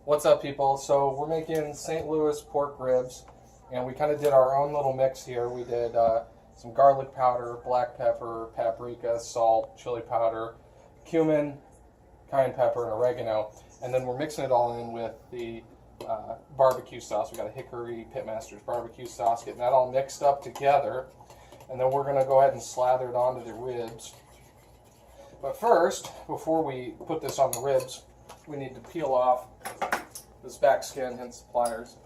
What's up, people? So we're making St. Louis pork ribs, and we kind of did our own little mix here. We did some garlic powder, black pepper, paprika, salt, chili powder, cumin, cayenne pepper, and oregano. And then we're mixing it all in with the barbecue sauce. We got a Hickory Pitmaster's barbecue sauce, getting that all mixed up together. And then we're going to go ahead and slather it onto the ribs. But first, before we put this on the ribs, we need to peel off this back skin, hence the pliers.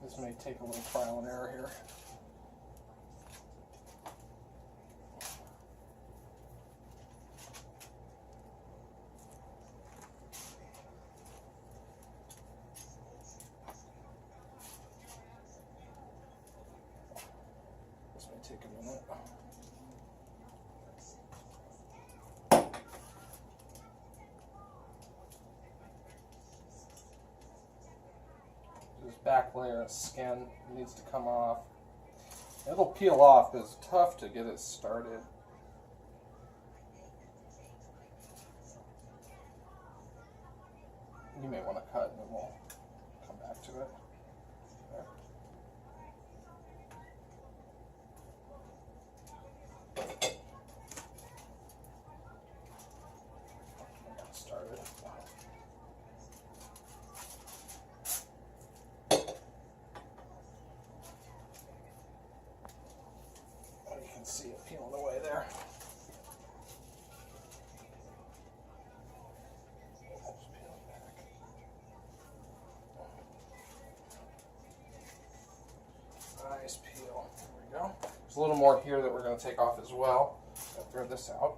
This may take a little trial and error here. This may take a minute. This back layer of skin needs to come off. It'll peel off, but it's tough to get it started. You may want to cut and then we'll come back to it. There. I got started. You can see it peeling away there. Just peel it back. Nice peel. There we go. There's a little more here that we're going to take off as well. I'll throw this out.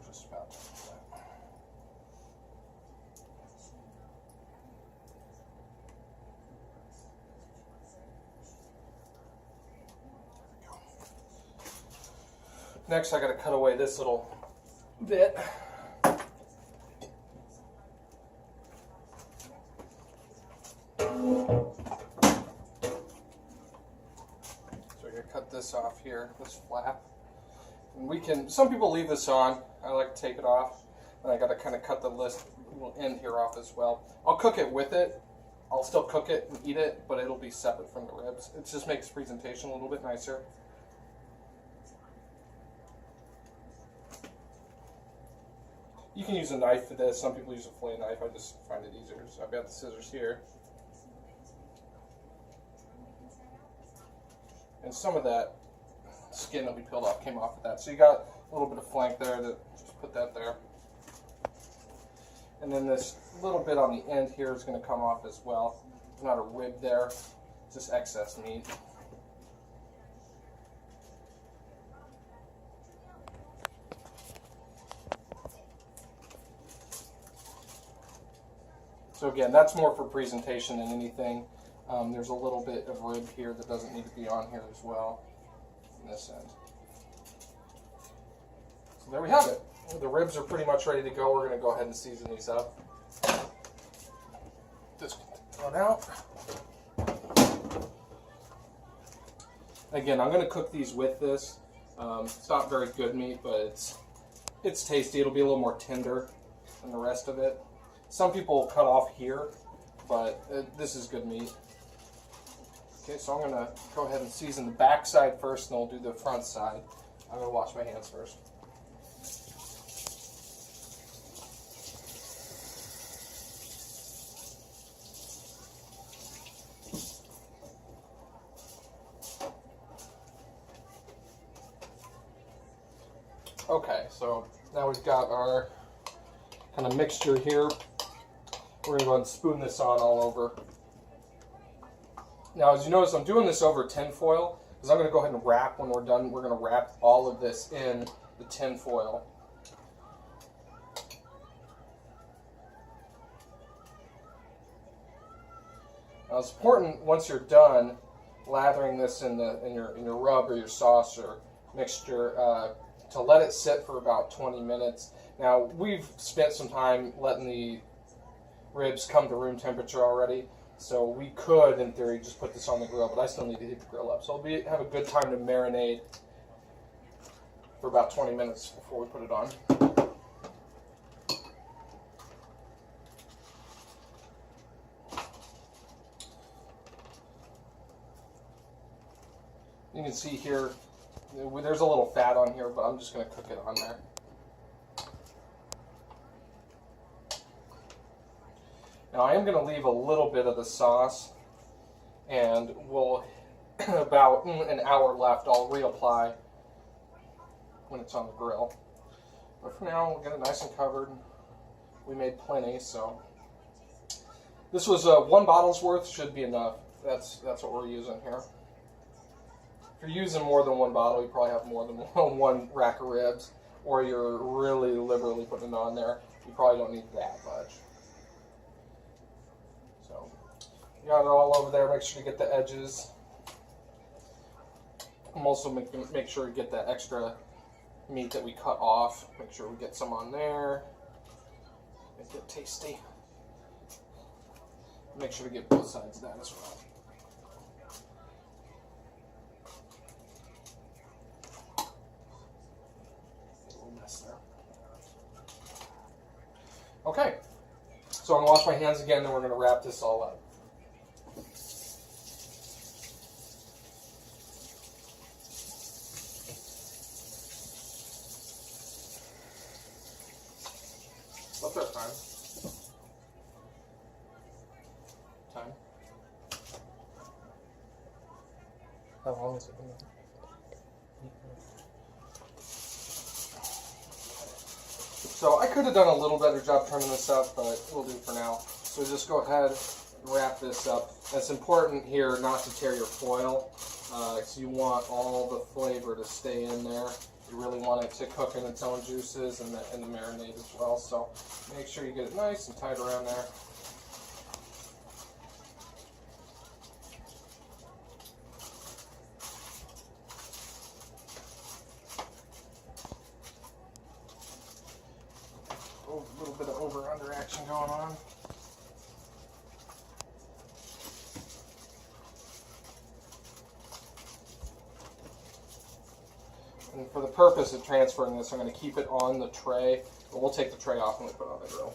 Just about to do that. Next, I got to cut away this little bit. So I got to cut this off here, this flap. And we can, some people leave this on. I like to take it off. And I got to kind of cut the little end here off as well. I'll cook it with it. I'll still cook it and eat it, but it'll be separate from the ribs. It just makes presentation a little bit nicer. You can use a knife for this. Some people use a fillet knife. I just find it easier. So I've got the scissors here. And some of that skin that we peeled off came off of that. So you got a little bit of flank there. Just put that there. And then this little bit on the end here is going to come off as well. There's not a rib there. It's just excess meat. So again, that's more for presentation than anything. There's a little bit of rib here that doesn't need to be on here as well, on this end. So there we have it. The ribs are pretty much ready to go. We're going to go ahead and season these up. Just throw it out. Again, I'm going to cook these with this. It's not very good meat, but it's tasty. It'll be a little more tender than the rest of it. Some people cut off here, but this is good meat. Okay, so I'm going to go ahead and season the back side first, and I'll do the front side. I'm going to wash my hands first. Okay, so now we've got our kind of mixture here. We're going to go ahead and spoon this on all over. Now, as you notice, I'm doing this over tinfoil because I'm going to go ahead and wrap when we're done. We're going to wrap all of this in the tinfoil. Now, it's important once you're done lathering this in your rub or your sauce or mixture to let it sit for about 20 minutes. Now, we've spent some time letting the ribs come to room temperature already, so we could, in theory, just put this on the grill, but I still need to heat the grill up. So it'll have a good time to marinate for about 20 minutes before we put it on. You can see here, there's a little fat on here, but I'm just going to cook it on there. Now I am going to leave a little bit of the sauce, and we'll, about an hour left, I'll reapply when it's on the grill. But for now, we'll get it nice and covered. We made plenty, so. This was 1 bottle's worth, should be enough. That's what we're using here. If you're using more than 1 bottle, you probably have more than one rack of ribs, or you're really liberally putting it on there. You probably don't need that much. So, you got it all over there. Make sure you get the edges. I'm also make sure you get that extra meat that we cut off. Make sure we get some on there. Make it tasty. Make sure to get both sides of that as well. Okay, so I'm going to wash my hands again, then we're going to wrap this all up. What's our time? Time? How long is it going to be? So I could have done a little better job turning this up, but we'll do for now. So just go ahead and wrap this up. It's important here not to tear your foil, so you want all the flavor to stay in there. You really want it to cook in its own juices and the marinade as well. So make sure you get it nice and tight around there. A little bit of over-under action going on. And for the purpose of transferring this, I'm going to keep it on the tray, but we'll take the tray off when we put it on the grill.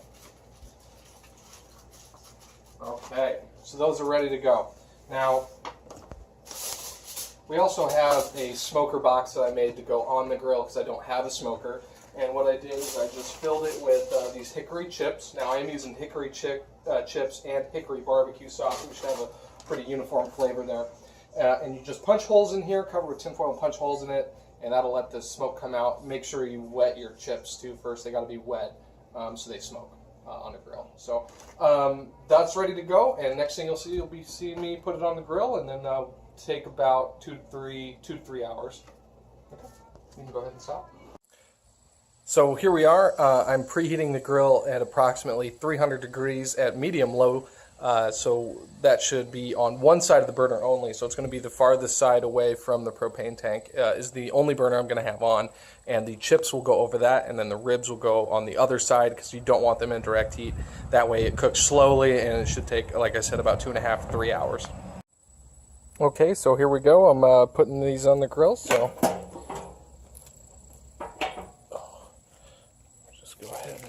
Okay, so those are ready to go. Now, we also have a smoker box that I made to go on the grill because I don't have a smoker. And what I did is I just filled it with these hickory chips. Now I am using hickory chips and hickory barbecue sauce, which have a pretty uniform flavor there. And you just punch holes in here, cover with tinfoil and punch holes in it, and that'll let the smoke come out. Make sure you wet your chips too first. They got to be wet so they smoke on the grill. So that's ready to go. And next thing you'll be seeing me put it on the grill, and then take about 2 to 3 hours. Okay, you can go ahead and stop. So here we are. I'm preheating the grill at approximately 300 degrees at medium-low. So that should be on one side of the burner only. So it's going to be the farthest side away from the propane tank is the only burner I'm going to have on. And the chips will go over that, and then the ribs will go on the other side because you don't want them in direct heat. That way it cooks slowly, and it should take, like I said, about 2.5 to 3 hours. Okay, so here we go. I'm putting these on the grill, so just go ahead and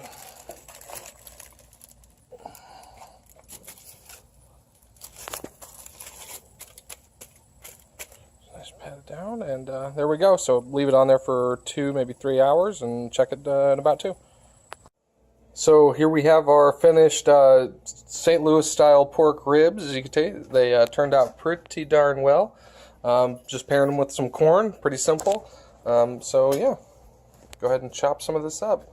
just pat it down, and there we go. So leave it on there for 2, maybe 3 hours, and check it in about 2. So here we have our finished St. Louis style pork ribs. As you can see, they turned out pretty darn well. Just pairing them with some corn, pretty simple. So yeah, go ahead and chop some of this up.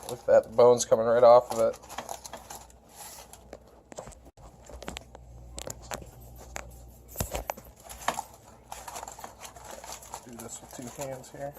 Look at that, the bone's coming right off of it. Do this with 2 hands here.